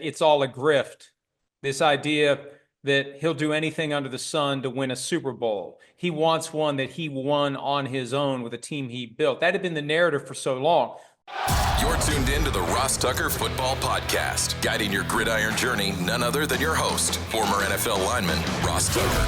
that it's all a grift. This idea that he'll do anything under the sun to win a Super Bowl. He wants one that he won on his own with a team he built. That had been the narrative for so long. You're tuned in to the Ross Tucker Football Podcast, guiding your gridiron journey, none other than your host, former NFL lineman, Ross Tucker.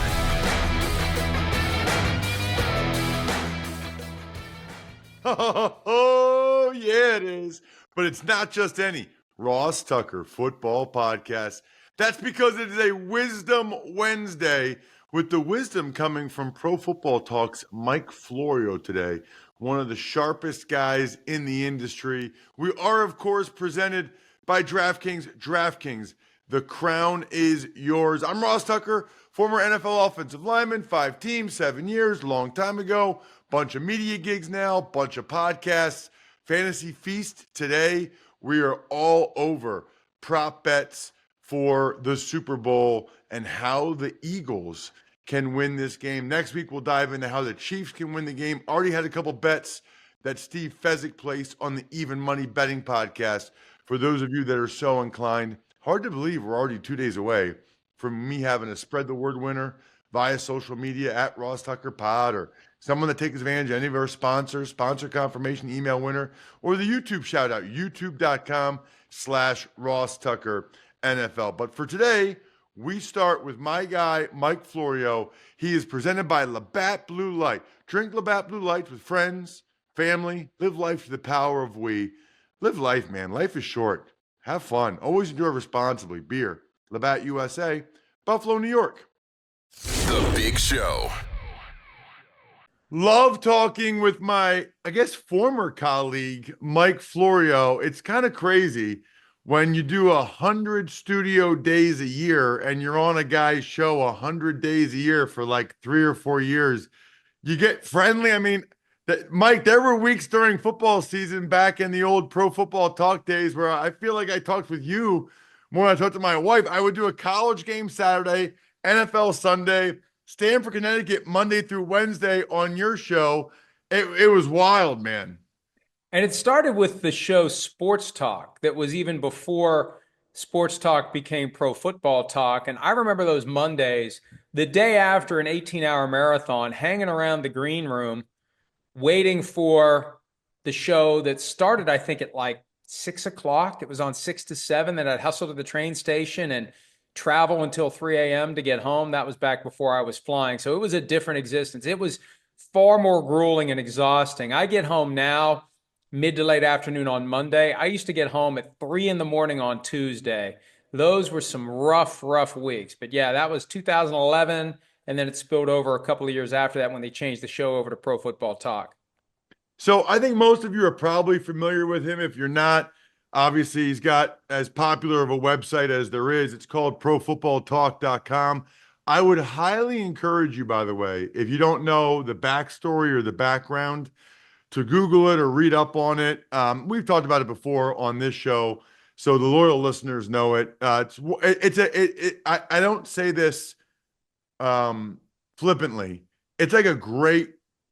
Oh, yeah, it is. But it's not just any Ross Tucker Football Podcast. That's because it is a Wisdom Wednesday, with the wisdom coming from Pro Football Talk's Mike Florio today, one of the sharpest guys in the industry. We are, of course, presented by DraftKings. DraftKings, the crown is yours. I'm Ross Tucker, former NFL offensive lineman, 5 teams, 7 years, long time ago. Bunch of media gigs now, bunch of podcasts. Fantasy Feast today. We are all over prop bets for the Super Bowl and how the Eagles can win this game. Next week, we'll dive into how the Chiefs can win the game. Already had a couple bets that Steve Fezzik placed on the Even Money Betting Podcast. For those of you that are so inclined, hard to believe we're already 2 days away from me having a spread the word winner via social media at Ross Tucker Pod, or someone that takes advantage of any of our sponsors, sponsor confirmation, email winner, or the YouTube shout out, youtube.com/Ross Tucker NFL. But for today, we start with my guy, Mike Florio. He is presented by Labatt Blue Light. Drink Labatt Blue Light with friends, family. Live life to the power of we. Live life, man. Life is short. Have fun. Always enjoy responsibly. Beer. Labatt USA, Buffalo, New York. The Big Show. Love talking with my, I guess, former colleague, Mike Florio. It's kind of crazy when you do 100 studio days a year and you're on a guy's show 100 days a year for like 3 or 4 years. You get friendly. I mean, Mike, there were weeks during football season back in the old Pro Football Talk days where I feel like I talked with you more than I talked to my wife. I would do a college game Saturday, NFL Sunday, Stanford, Connecticut, Monday through Wednesday on your show. It was wild, man. And it started with the show Sports Talk that was even before Sports Talk became Pro Football Talk. And I remember those Mondays, the day after an 18-hour marathon, hanging around the green room, waiting for the show that started, I think, at like 6 o'clock. It was on 6 to 7. Then I'd hustle to the train station and travel until 3 a.m. to get home. That was back before I was flying. So it was a different existence. It was far more grueling and exhausting. I get home now mid to late afternoon on Monday. I used to get home at 3 in the morning on Tuesday. Those were some rough weeks. But yeah, that was 2011. And then it spilled over a couple of years after that when they changed the show over to Pro Football Talk. So I think most of you are probably familiar with him. If you're not, obviously he's got as popular of a website as there is. It's called profootballtalk.com. I would highly encourage you, by the way, if you don't know the backstory or the background, to Google it or read up on it. We've talked about it before on this show, so the loyal listeners know it. I don't say this flippantly. It's like a great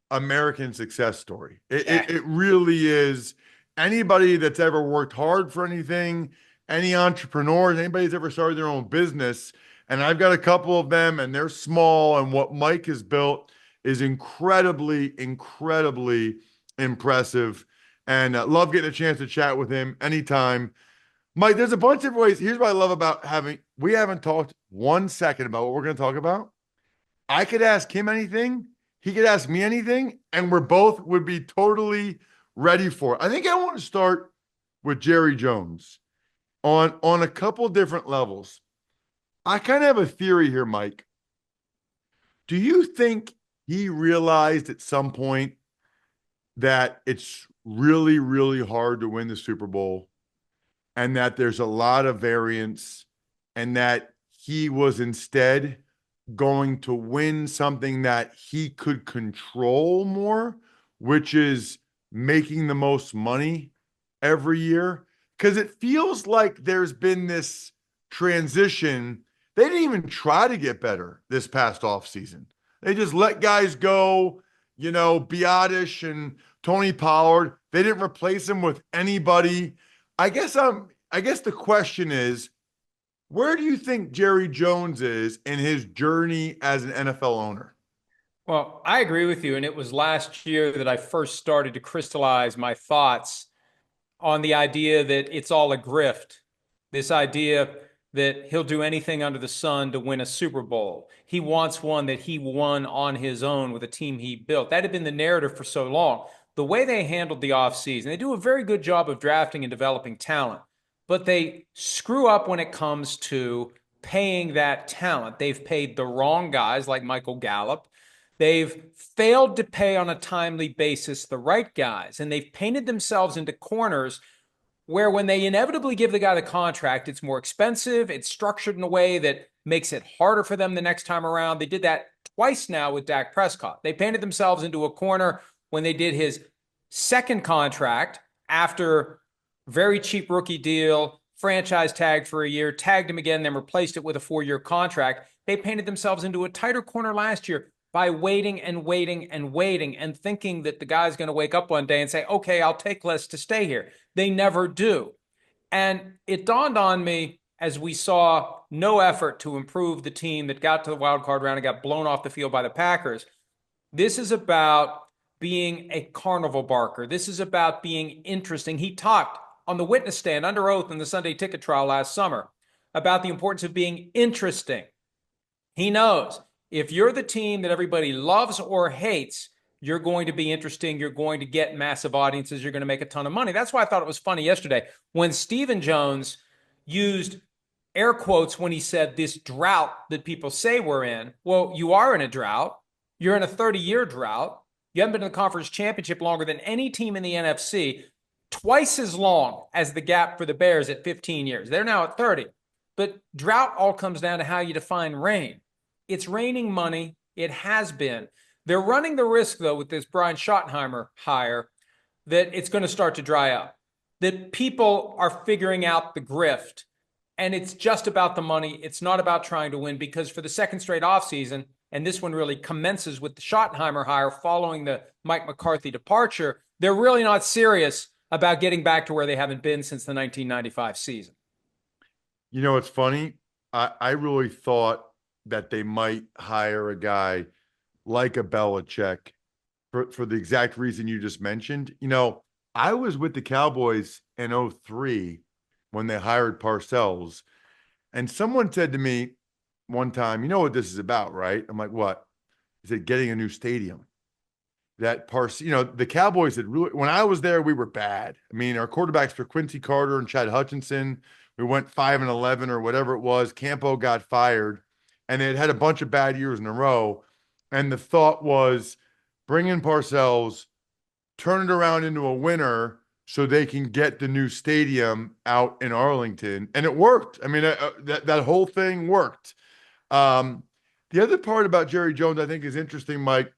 American success story. It really is. Anybody that's ever worked hard for anything, any entrepreneurs, anybody that's ever started their own business, and I've got a couple of them, and they're small, and what Mike has built is incredibly impressive, and love getting a chance to chat with him anytime. Mike, there's a bunch of ways. Here's what I love about we haven't talked 1 second about what we're going to talk about. I could ask him anything, he could ask me anything, and we're both would be totally ready for it. I think I want to start with Jerry Jones on a couple different levels. I kind of have a theory here, Mike. Do you think he realized at some point that it's really hard to win the Super Bowl, and that there's a lot of variance, and that he was instead going to win something that he could control more, which is making the most money every year? Because it feels like there's been this transition. They didn't even try to get better this past offseason. They just let guys go. Biotish and Tony Pollard, they didn't replace him with anybody. I guess the question is, Where do you think Jerry Jones is in his journey as an NFL owner? Well, I agree with you. And it was last year that I first started to crystallize my thoughts on the idea that it's all a grift. This idea that he'll do anything under the sun to win a Super Bowl. He wants one that he won on his own with a team he built. That had been the narrative for so long. The way they handled the offseason, they do a very good job of drafting and developing talent, but they screw up when it comes to paying that talent. They've paid the wrong guys like Michael Gallup. They've failed to pay on a timely basis the right guys, and they've painted themselves into corners where when they inevitably give the guy the contract, it's more expensive. It's structured in a way that makes it harder for them the next time around. They did that twice now with Dak Prescott. They painted themselves into a corner when they did his second contract after very cheap rookie deal, franchise tag for a year, tagged him again, then replaced it with a 4-year contract. They painted themselves into a tighter corner last year by waiting and waiting and waiting and thinking that the guy's going to wake up one day and say, okay, I'll take less to stay here. They never do. And it dawned on me as we saw no effort to improve the team that got to the wild card round and got blown off the field by the Packers. This is about being a carnival barker. This is about being interesting. He talked on the witness stand under oath in the Sunday ticket trial last summer about the importance of being interesting. He knows if you're the team that everybody loves or hates, you're going to be interesting. You're going to get massive audiences. You're going to make a ton of money. That's why I thought it was funny yesterday when Stephen Jones used air quotes when he said this drought that people say we're in. Well, you are in a drought. You're in a 30-year drought. You haven't been in the conference championship longer than any team in the NFC, twice as long as the gap for the Bears at 15 years. They're now at 30. But drought all comes down to how you define rain. It's raining money. It has been. They're running the risk, though, with this Brian Schottenheimer hire, that it's going to start to dry up, that people are figuring out the grift, and it's just about the money. It's not about trying to win, because for the second straight offseason, and this one really commences with the Schottenheimer hire following the Mike McCarthy departure, they're really not serious about getting back to where they haven't been since the 1995 season. You know, it's funny. I really thought that they might hire a guy like a Belichick for the exact reason you just mentioned. You know, I was with the Cowboys in 2003 when they hired Parcells, and someone said to me one time, you know what this is about, right? I'm like, what? He said, getting a new stadium. The Cowboys had really, when I was there, we were bad. I mean, our quarterbacks were Quincy Carter and Chad Hutchinson. We went 5-11 or whatever it was. Campo got fired, and they had a bunch of bad years in a row. And the thought was bring in Parcells, turn it around into a winner so they can get the new stadium out in Arlington. And it worked. I mean, that whole thing worked. The other part about Jerry Jones I think is interesting, Mike.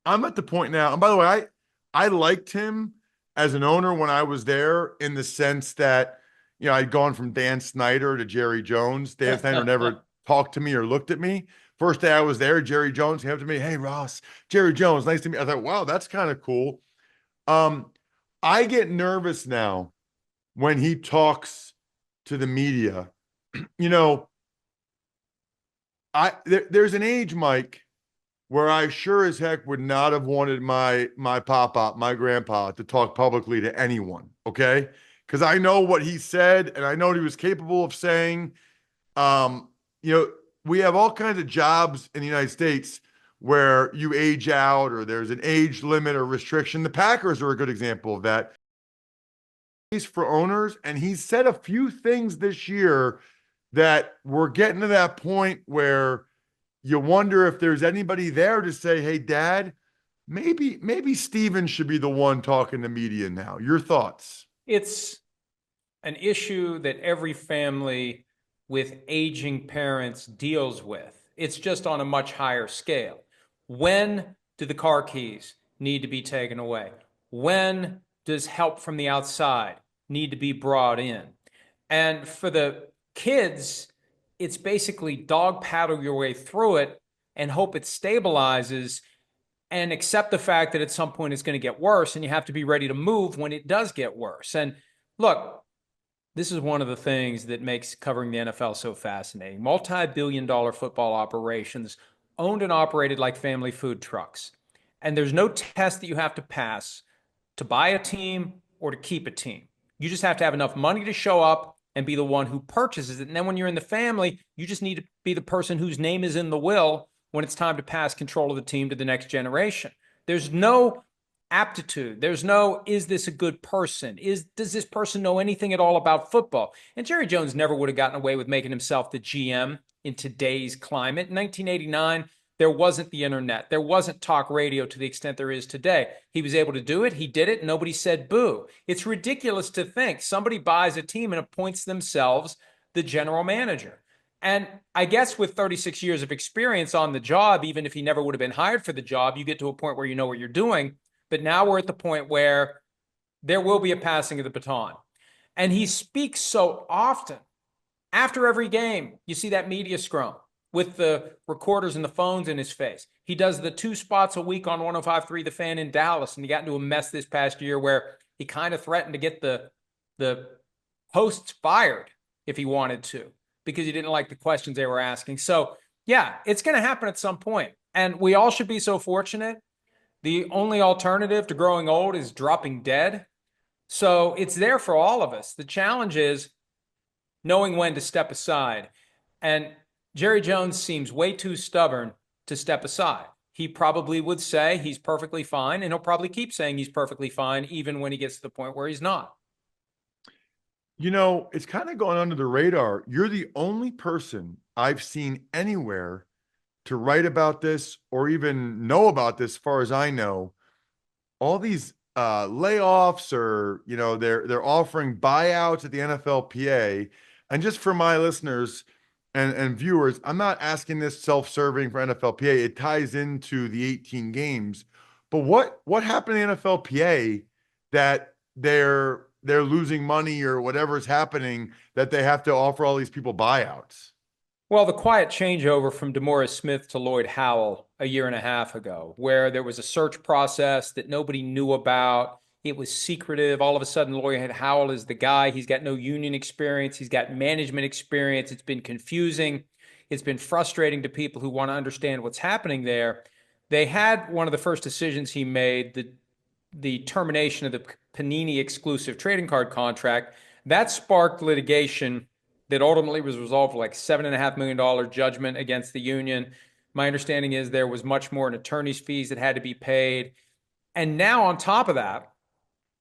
I'm at the point now, and by the way, I liked him as an owner when I was there in the sense that, you know, I'd gone from Dan Snyder to Jerry Jones. Dan Snyder never talked to me or looked at me. First day I was there, Jerry Jones came up to me, hey, Ross, Jerry Jones, nice to meet you. I thought, wow, that's kind of cool. I get nervous now when he talks to the media. You know, there's an age, Mike, where I sure as heck would not have wanted my pop-up, my grandpa, to talk publicly to anyone, okay? Because I know what he said, and I know what he was capable of saying. You know, we have all kinds of jobs in the United States where you age out or there's an age limit or restriction. The Packers are a good example of that. He's for owners, and he's said a few things this year that we're getting to that point where you wonder if there's anybody there to say, hey, Dad, maybe Steven should be the one talking to media now. Your thoughts? It's an issue that every family with aging parents deals with. It's just on a much higher scale. When do the car keys need to be taken away? When does help from the outside need to be brought in? And for the kids, it's basically dog paddle your way through it and hope it stabilizes and accept the fact that at some point it's going to get worse and you have to be ready to move when it does get worse. And look, This is one of the things that makes covering the NFL so fascinating. Multi-billion-dollar football operations owned and operated like family food trucks. And there's no test that you have to pass to buy a team or to keep a team. You just have to have enough money to show up and be the one who purchases it. And then when you're in the family, you just need to be the person whose name is in the will when it's time to pass control of the team to the next generation. There's no aptitude. There's no, is this a good person? Does this person know anything at all about football? And Jerry Jones never would have gotten away with making himself the GM in today's climate. In 1989, there wasn't the internet. There wasn't talk radio to the extent there is today. He was able to do it. He did it. Nobody said boo. It's ridiculous to think somebody buys a team and appoints themselves the general manager. And I guess with 36 years of experience on the job, even if he never would have been hired for the job, you get to a point where you know what you're doing. But now we're at the point where there will be a passing of the baton. And he speaks so often. After every game, you see that media scrum with the recorders and the phones in his face. He does the 2 spots a week on 105.3 The Fan in Dallas, and he got into a mess this past year where he kind of threatened to get the hosts fired if he wanted to because he didn't like the questions they were asking. So, yeah, it's going to happen at some point. And we all should be so fortunate. The only alternative to growing old is dropping dead. So it's there for all of us. The challenge is knowing when to step aside. And Jerry Jones seems way too stubborn to step aside. He probably would say he's perfectly fine, and he'll probably keep saying he's perfectly fine even when he gets to the point where he's not. You know, it's kind of going under the radar. You're the only person I've seen anywhere to write about this or even know about this, as far as I know. All these layoffs, or they're offering buyouts at the NFLPA. And just for my listeners and viewers, I'm not asking this self-serving for NFLPA. It ties into the 18 games. But what happened in NFLPA that they're losing money or whatever's happening that they have to offer all these people buyouts? Well, the quiet changeover from DeMaurice Smith to Lloyd Howell a year and a half ago, where there was a search process that nobody knew about. It was secretive. All of a sudden, Lloyd Howell is the guy. He's got no union experience. He's got management experience. It's been confusing. It's been frustrating to people who want to understand what's happening there. They had one of the first decisions he made, the termination of the Panini exclusive trading card contract. That sparked litigation that ultimately was resolved like $7.5 million judgment against the union. My understanding is there was much more in attorney's fees that had to be paid. And now on top of that,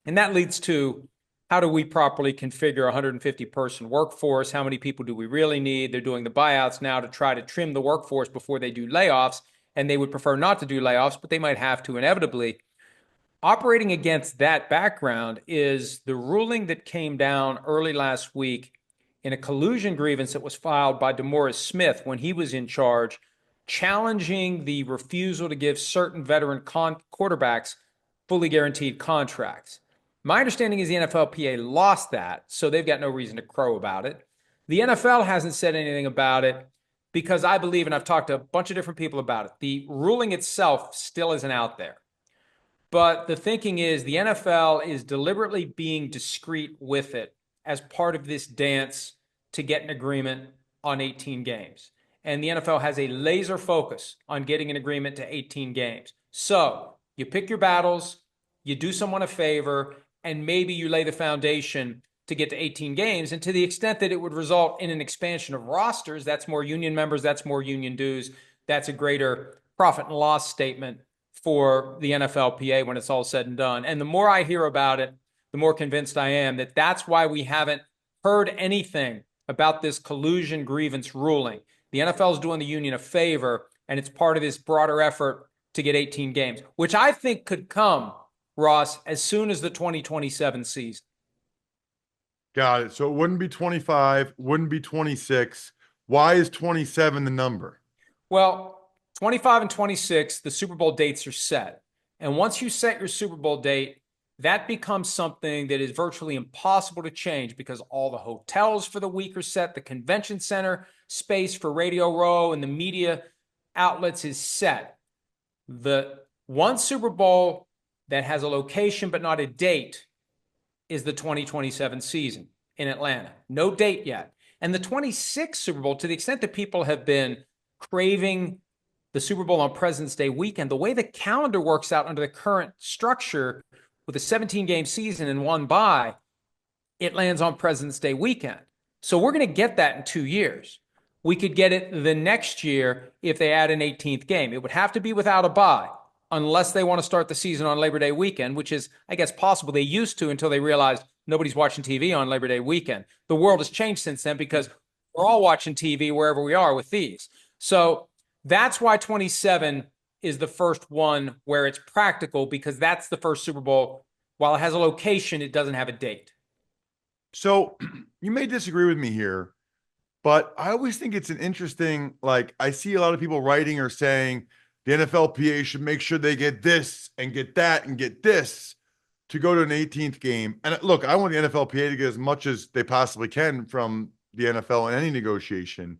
and that leads to how do we properly configure a 150-person workforce? How many people do we really need? They're doing the buyouts now to try to trim the workforce before they do layoffs, and they would prefer not to do layoffs, but they might have to inevitably. Operating against that background is the ruling that came down early last week in a collusion grievance that was filed by DeMaurice Smith when he was in charge, challenging the refusal to give certain veteran quarterbacks fully guaranteed contracts. My understanding is the NFLPA lost that, so they've got no reason to crow about it. The NFL hasn't said anything about it because I believe, and I've talked to a bunch of different people about it, the ruling itself still isn't out there. But the thinking is the NFL is deliberately being discreet with it as part of this dance to get an agreement on 18 games. And the NFL has a laser focus on getting an agreement to 18 games. So you pick your battles, you do someone a favor, and maybe you lay the foundation to get to 18 games. And to the extent that it would result in an expansion of rosters, that's more union members, that's more union dues, that's a greater profit and loss statement for the NFLPA when it's all said and done. And the more I hear about it, the more convinced I am that that's why we haven't heard anything about this collusion grievance ruling. The NFL is doing the union a favor, and it's part of this broader effort to get 18 games, which I think could come, Ross, as soon as the 2027 season. Got it. So it wouldn't be 25, wouldn't be 26. Why is 27 the number? Well, 25 and 26, the Super Bowl dates are set. And once you set your Super Bowl date, that becomes something that is virtually impossible to change because all the hotels for the week are set, the convention center space for Radio Row and the media outlets is set. The one Super Bowl that has a location but not a date is the 2027 season. in Atlanta. No date yet. And the 26th Super Bowl, to the extent that people have been craving the Super Bowl on President's Day weekend, the way the calendar works out under the current structure with a 17-game season and one bye, it lands on President's Day weekend. So we're going to get that in 2 years. We could get it the next year if they add an 18th game. It would have to be without a bye, unless they want to start the season on Labor Day weekend, which is, I guess, possible. They used to until they realized nobody's watching TV on Labor Day weekend. The world has changed since then because we're all watching TV wherever we are with these. So that's why 27 is the first one where it's practical, because that's the first Super Bowl. While it has a location, it doesn't have a date. So you may disagree with me here, but I always think it's an interesting, like, I see a lot of people writing or saying the NFLPA should make sure they get this and get that and get this to go to an 18th game. And look, I want the NFLPA to get as much as they possibly can from the NFL in any negotiation,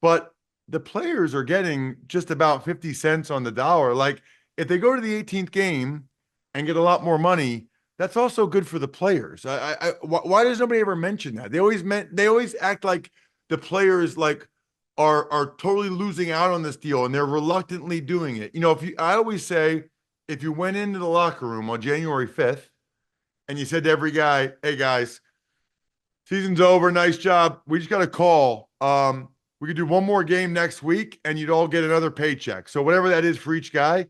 but the players are getting just about 50 cents on the dollar. Like, if they go to the 18th game and get a lot more money, that's also good for the players. Why does nobody ever mention that? They always act like the players like are totally losing out on this deal and they're reluctantly doing it. You know, I always say, if you went into the locker room on January 5th and you said to every guy, "Hey guys, season's over, nice job. We just got a call. We could do one more game next week and you'd all get another paycheck." So whatever that is for each guy,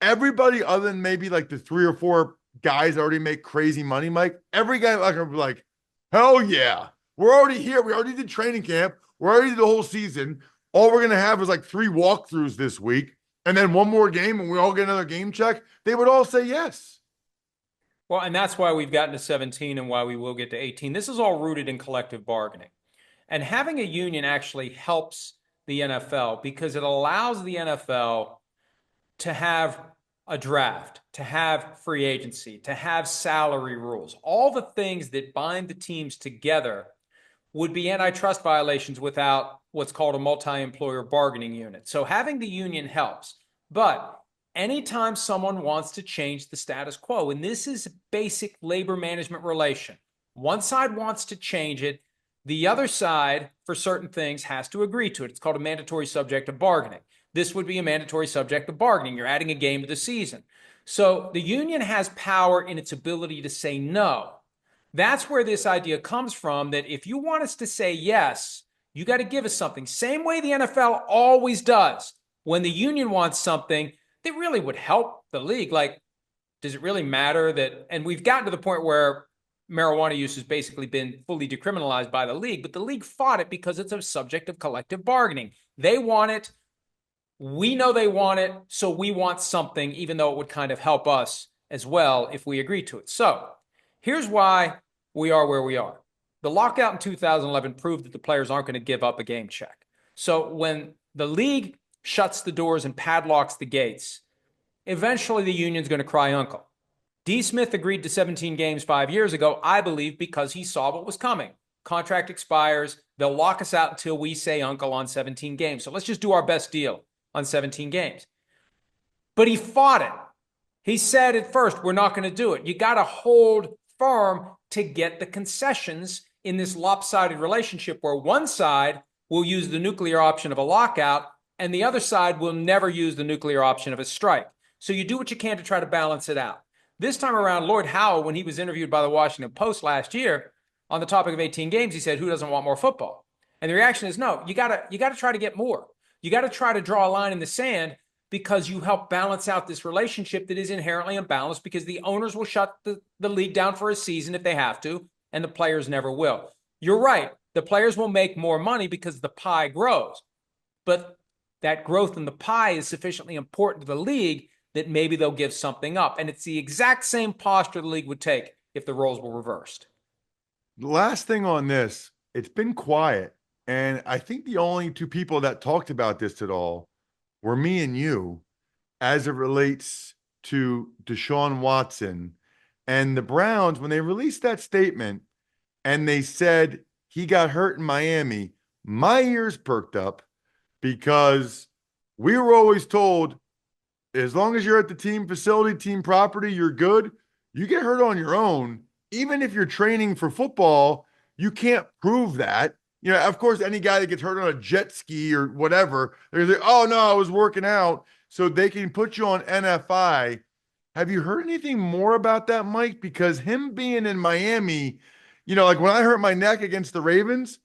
everybody other than maybe like the 3 or 4 guys that already make crazy money, Mike, every guy like, hell yeah, we're already here. We already did training camp. We're already did the whole season. All we're going to have is like 3 walkthroughs this week and then one more game and we all get another game check. They would all say yes. Well, and that's why we've gotten to 17 and why we will get to 18. This is all rooted in collective bargaining. And having a union actually helps the NFL because it allows the NFL to have a draft, to have free agency, to have salary rules. All the things that bind the teams together would be antitrust violations without what's called a multi-employer bargaining unit. So having the union helps. But anytime someone wants to change the status quo, and this is a basic labor management relation, one side wants to change it, the other side, for certain things, has to agree to it. It's called a mandatory subject of bargaining. This would be a mandatory subject of bargaining. You're adding a game to the season. So the union has power in its ability to say no. That's where this idea comes from, that if you want us to say yes, you got to give us something. Same way the NFL always does. When the union wants something that really would help the league, like, does it really matter that, and we've gotten to the point where marijuana use has basically been fully decriminalized by the league, but the league fought it because it's a subject of collective bargaining. They want it. We know they want it, so we want something, even though it would kind of help us as well if we agree to it. So here's why we are where we are. The lockout in 2011 proved that the players aren't going to give up a game check. So when the league shuts the doors and padlocks the gates, eventually the union's going to cry uncle. D. Smith agreed to 17 games 5 years ago, I believe, because he saw what was coming. Contract expires. They'll lock us out until we say uncle on 17 games. So let's just do our best deal on 17 games. But he fought it. He said at first, we're not going to do it. You got to hold firm to get the concessions in this lopsided relationship where one side will use the nuclear option of a lockout and the other side will never use the nuclear option of a strike. So you do what you can to try to balance it out. This time around, Lord Howe, when he was interviewed by the Washington Post last year on the topic of 18 games, he said, who doesn't want more football? And the reaction is, no, you got to try to get more. You got to try to draw a line in the sand because you help balance out this relationship that is inherently imbalanced because the owners will shut the league down for a season if they have to, and the players never will. You're right. The players will make more money because the pie grows. But that growth in the pie is sufficiently important to the league that maybe they'll give something up. And it's the exact same posture the league would take if the roles were reversed. The last thing on this, it's been quiet. And I think the only 2 people that talked about this at all were me and you as it relates to Deshaun Watson and the Browns. When they released that statement and they said he got hurt in Miami, my ears perked up because we were always told, as long as you're at the team facility, team property, you're good. You get hurt on your own. Even if you're training for football, You can't prove that. You know, of course, any guy that gets hurt on a jet ski or whatever, they're like, oh no, I was working out. So they can put you on NFI. Have you heard anything more about that, Mike? Because him being in Miami, like when I hurt my neck against the Ravens,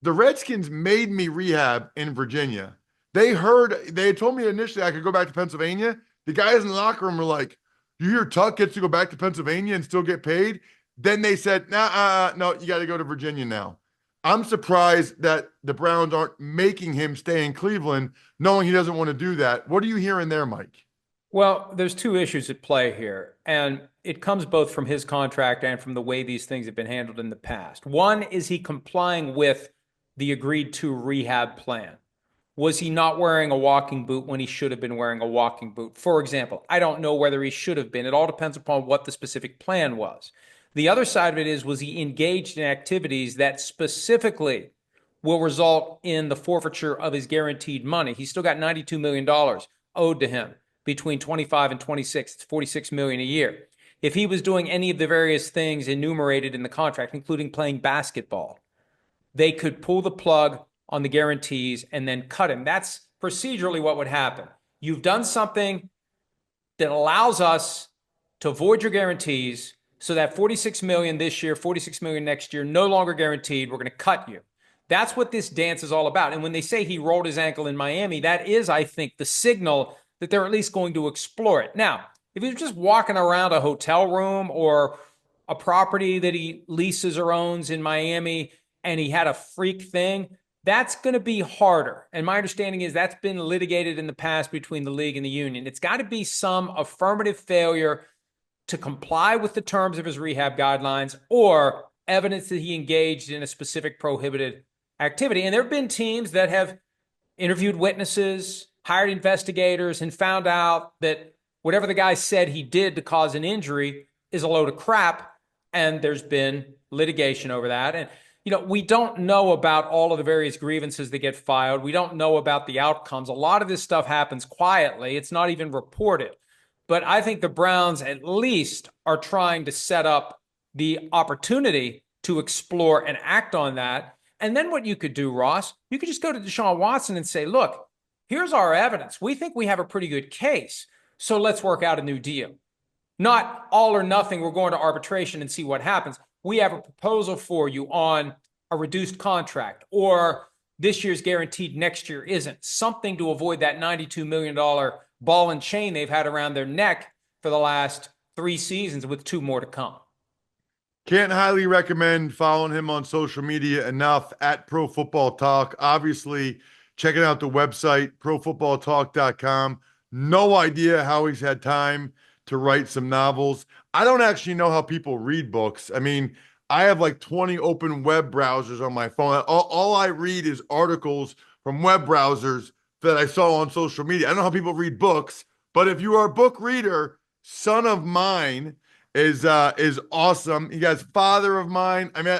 the Redskins made me rehab in Virginia. They had told me initially I could go back to Pennsylvania. The guys in the locker room were like, you hear Tuck gets to go back to Pennsylvania and still get paid? Then they said, nah, no, you got to go to Virginia now. I'm surprised that the Browns aren't making him stay in Cleveland, knowing he doesn't want to do that. What are you hearing there, Mike? Well, there's two issues at play here, and it comes both from his contract and from the way these things have been handled in the past. One, is he complying with the agreed to rehab plan? Was he not wearing a walking boot when he should have been wearing a walking boot? For example, I don't know whether he should have been. It all depends upon what the specific plan was. The other side of it is, was he engaged in activities that specifically will result in the forfeiture of his guaranteed money? He's still got $92 million owed to him between 25 and 26. It's $46 million a year. If he was doing any of the various things enumerated in the contract, including playing basketball, they could pull the plug on the guarantees and then cut him. That's procedurally what would happen. You've done something that allows us to void your guarantees, so that $46 million this year, $46 million next year, no longer guaranteed. We're going to cut you. That's what this dance is all about. And when they say he rolled his ankle in Miami, that is, I think, the signal that they're at least going to explore it. Now, if he was just walking around a hotel room or a property that he leases or owns in Miami and he had a freak thing, that's going to be harder. And my understanding is that's been litigated in the past between the league and the union. It's got to be some affirmative failure to comply with the terms of his rehab guidelines or evidence that he engaged in a specific prohibited activity. And there have been teams that have interviewed witnesses, hired investigators, and found out that whatever the guy said he did to cause an injury is a load of crap. And there's been litigation over that. And we don't know about all of the various grievances that get filed. We don't know about the outcomes. A lot of this stuff happens quietly. It's not even reported. But I think the Browns at least are trying to set up the opportunity to explore and act on that. And then what you could do, Ross, you could just go to Deshaun Watson and say, look, here's our evidence. We think we have a pretty good case. So let's work out a new deal. Not all or nothing. We're going to arbitration and see what happens. We have a proposal for you on a reduced contract, or this year's guaranteed, next year isn't. Something to avoid that $92 million ball and chain they've had around their neck for the last 3 seasons, with 2 more to come. Can't highly recommend following him on social media enough at Pro Football Talk. Obviously, checking out the website, profootballtalk.com. No idea how he's had time to write some novels. I don't actually know how people read books. I mean, I have like 20 open web browsers on my phone. All I read is articles from web browsers that I saw on social media. I don't know how people read books, but if you are a book reader, Son of Mine is awesome. You guys, Father of Mine. I mean,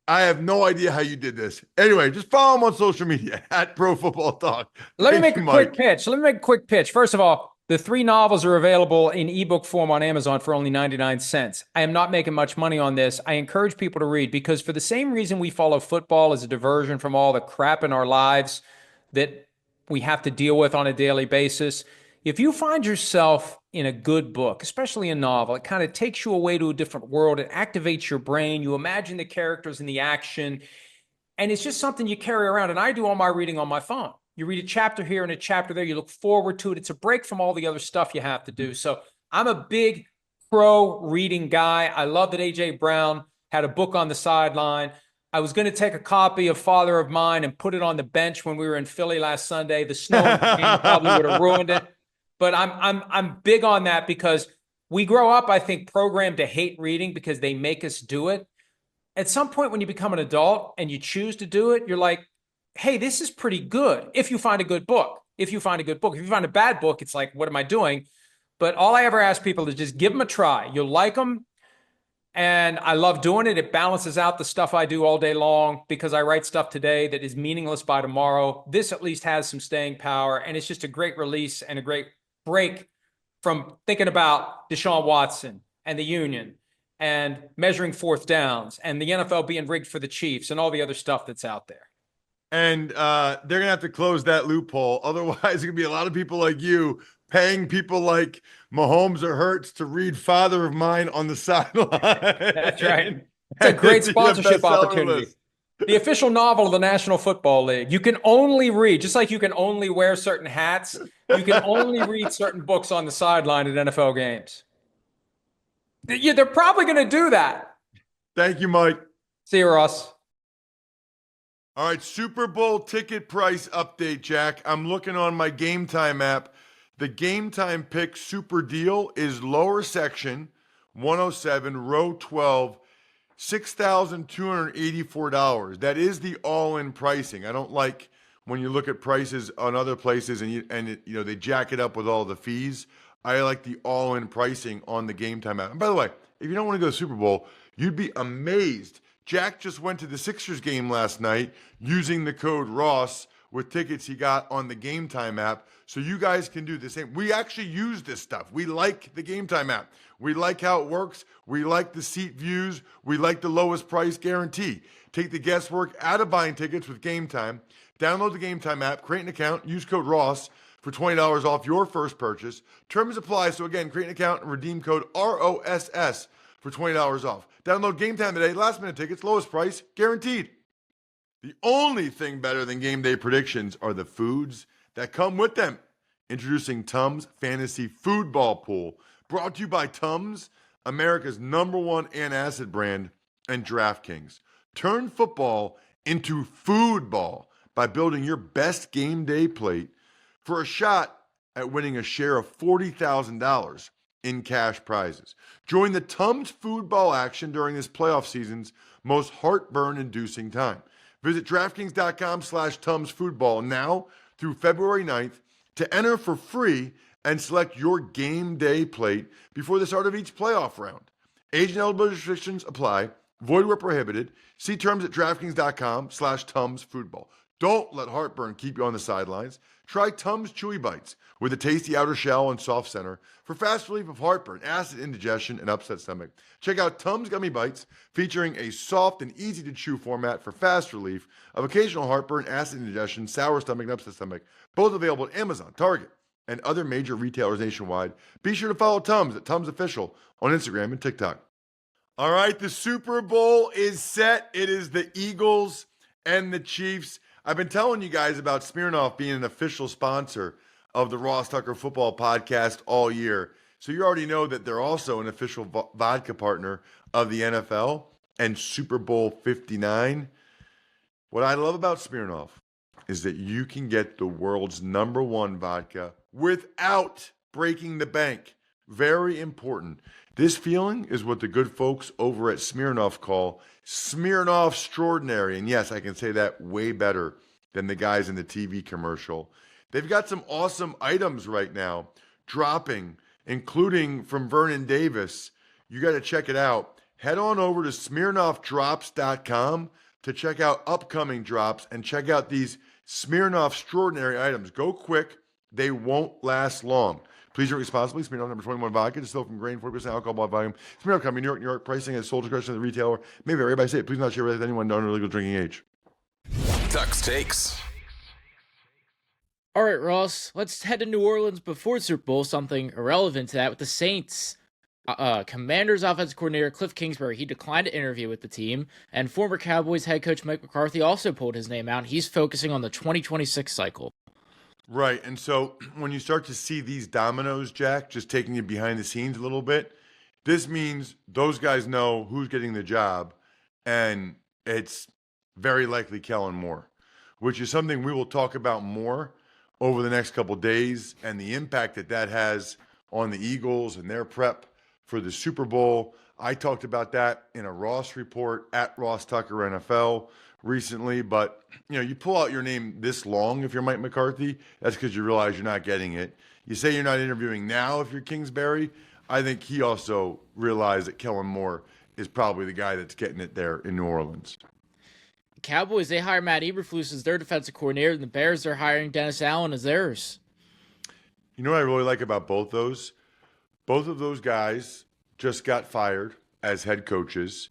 I have no idea how you did this. Anyway, just follow him on social media at Pro Football Talk. Let me make a quick pitch. First of all, the 3 novels are available in ebook form on Amazon for only 99 cents. I am not making much money on this. I encourage people to read, because for the same reason we follow football as a diversion from all the crap in our lives that we have to deal with on a daily basis, if you find yourself in a good book, especially a novel, it kind of takes you away to a different world. It activates your brain. You imagine the characters and the action, and it's just something you carry around. And I do all my reading on my phone. You read a chapter here and a chapter there. You look forward to it. It's a break from all the other stuff you have to do. So I'm a big pro reading guy. I love that A.J. Brown had a book on the sideline. I was going to take a copy of Father of Mine and put it on the bench when we were in Philly last Sunday. The snow and the rain probably would have ruined it. But I'm big on that, because we grow up, I think, programmed to hate reading because they make us do it. At some point when you become an adult and you choose to do it, you're like, hey, this is pretty good. If you find a good book, if you find a bad book, it's like, what am I doing? But all I ever ask people is just give them a try. You'll like them. And I love doing it. It balances out the stuff I do all day long, because I write stuff today that is meaningless by tomorrow. This at least has some staying power. And it's just a great release and a great break from thinking about Deshaun Watson and the union and measuring fourth downs and the NFL being rigged for the Chiefs and all the other stuff that's out there. And they're going to have to close that loophole. Otherwise, there's going to be a lot of people like you paying people like Mahomes or Hurts to read Father of Mine on the sideline. That's right. It's a great sponsorship opportunity. List. The official novel of the National Football League. You can only read, just like you can only wear certain hats, you can only read certain books on the sideline at NFL games. Yeah, they're probably going to do that. Thank you, Mike. See you, Ross. All right, Super Bowl ticket price update, Jack. I'm looking on my GameTime app. The GameTime pick super deal is lower section, 107, row 12, $6,284. That is the all-in pricing. I don't like when you look at prices on other places and they jack it up with all the fees. I like the all-in pricing on the GameTime app. And by the way, if you don't want to go to Super Bowl, you'd be amazed. Jack just went to the Sixers game last night using the code Ross with tickets he got on the GameTime app. So you guys can do the same. We actually use this stuff. We like the GameTime app. We like how it works. We like the seat views. We like the lowest price guarantee. Take the guesswork out of buying tickets with GameTime. Download the GameTime app, create an account, use code Ross for $20 off your first purchase. Terms apply. So again, create an account and redeem code ROSS for $20 off. Download GameTime today. Last minute tickets, lowest price, guaranteed. The only thing better than game day predictions are the foods that come with them. Introducing Tums Fantasy Foodball Pool. Brought to you by Tums, America's #1 antacid brand, and DraftKings. Turn football into foodball by building your best game day plate for a shot at winning a share of $40,000 in cash prizes. Join the Tums foodball action during this playoff season's most heartburn-inducing time. Visit DraftKings.com/Tums foodball now through February 9th to enter for free and select your game day plate before the start of each playoff round. Age and eligibility restrictions apply. Void where prohibited. See terms at DraftKings.com/Tums foodball. Don't let heartburn keep you on the sidelines. Try Tums Chewy Bites with a tasty outer shell and soft center for fast relief of heartburn, acid indigestion, and upset stomach. Check out Tums Gummy Bites, featuring a soft and easy-to-chew format for fast relief of occasional heartburn, acid indigestion, sour stomach, and upset stomach. Both available at Amazon, Target, and other major retailers nationwide. Be sure to follow Tums at Tums Official on Instagram and TikTok. All right, the Super Bowl is set. It is the Eagles and the Chiefs. I've been telling you guys about Smirnoff being an official sponsor of the Ross Tucker Football Podcast all year. So you already know that they're also an official vodka partner of the NFL and Super Bowl 59. What I love about Smirnoff is that you can get the world's #1 vodka without breaking the bank. Very important. This feeling is what the good folks over at Smirnoff call Smirnoff Extraordinary. And yes, I can say that way better than the guys in the TV commercial. They've got some awesome items right now dropping, including from Vernon Davis. You got to check it out. Head on over to SmirnoffDrops.com to check out upcoming drops and check out these Smirnoff Extraordinary items. Go quick. They won't last long. Please drink responsibly. Smirnoff number 21 vodka, distilled from grain, 40% alcohol by volume. Smirnoff Company, New York, New York. Pricing at sole discretion of the retailer. May vary by state. Please not share with anyone under legal drinking age. Tuck's Takes. All right, Ross, let's head to New Orleans before Super Bowl, something irrelevant to that with the Saints. Commanders offensive coordinator Cliff Kingsbury, he declined to interview with the team, and former Cowboys head coach Mike McCarthy also pulled his name out. He's focusing on the 2026 cycle. Right, and so when you start to see these dominoes, Jack, just taking you behind the scenes a little bit, this means those guys know who's getting the job, and it's very likely Kellen Moore, which is something we will talk about more over the next couple days and the impact that that has on the Eagles and their prep for the Super Bowl. I talked about that in a Ross report at Ross Tucker NFL recently, but you pull out your name this long if you're Mike McCarthy, that's because you realize you're not getting it. You say you're not interviewing now if you're Kingsbury. I think he also realized that Kellen Moore is probably the guy that's getting it there in New Orleans. Cowboys, they hire Matt Eberflus as their defensive coordinator, and the Bears, they're hiring Dennis Allen as theirs. You know what I really like about both those? Both of those guys just got fired as head coaches,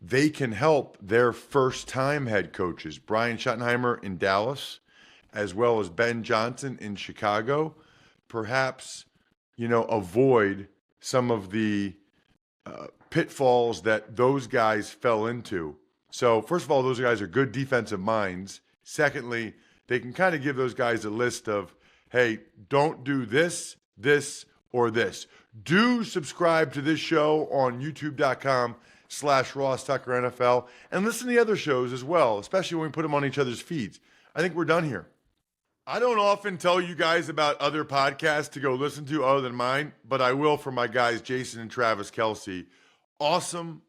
they can help their first-time head coaches, Brian Schottenheimer in Dallas, as well as Ben Johnson in Chicago, perhaps, avoid some of the pitfalls that those guys fell into. So first of all, those guys are good defensive minds. Secondly, they can kind of give those guys a list of, hey, don't do this, this, or this. Do subscribe to this show on youtube.com/Ross Tucker NFL and listen to the other shows as well, especially when we put them on each other's feeds. I think we're done here. I don't often tell you guys about other podcasts to go listen to other than mine, but I will for my guys, Jason and Travis Kelce. Awesome,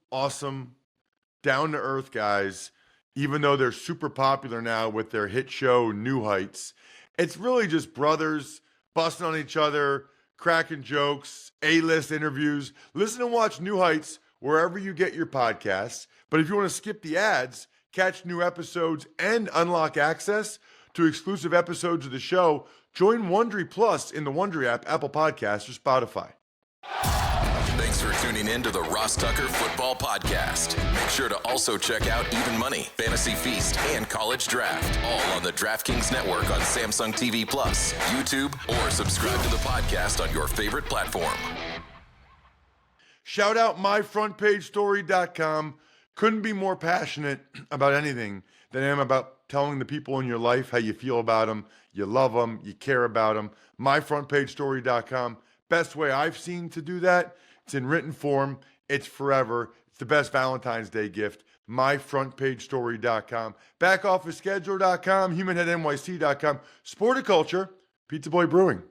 down-to-earth guys, even though they're super popular now with their hit show, New Heights. It's really just brothers busting on each other, cracking jokes, A-list interviews. Listen and watch New Heights wherever you get your podcasts. But if you want to skip the ads, catch new episodes, and unlock access to exclusive episodes of the show, join Wondery Plus in the Wondery app, Apple Podcasts, or Spotify. Thanks for tuning in to the Ross Tucker Football Podcast. Make sure to also check out Even Money, Fantasy Feast, and College Draft, all on the DraftKings Network on Samsung TV Plus, YouTube, or subscribe to the podcast on your favorite platform. Shout out myfrontpagestory.com. Couldn't be more passionate about anything than I am about telling the people in your life how you feel about them, you love them, you care about them. Myfrontpagestory.com. Best way I've seen to do that. It's in written form. It's forever. It's the best Valentine's Day gift. Myfrontpagestory.com. Backofficescheduler.com. HumanHeadNYC.com. Sporticulture. Pizza Boy Brewing.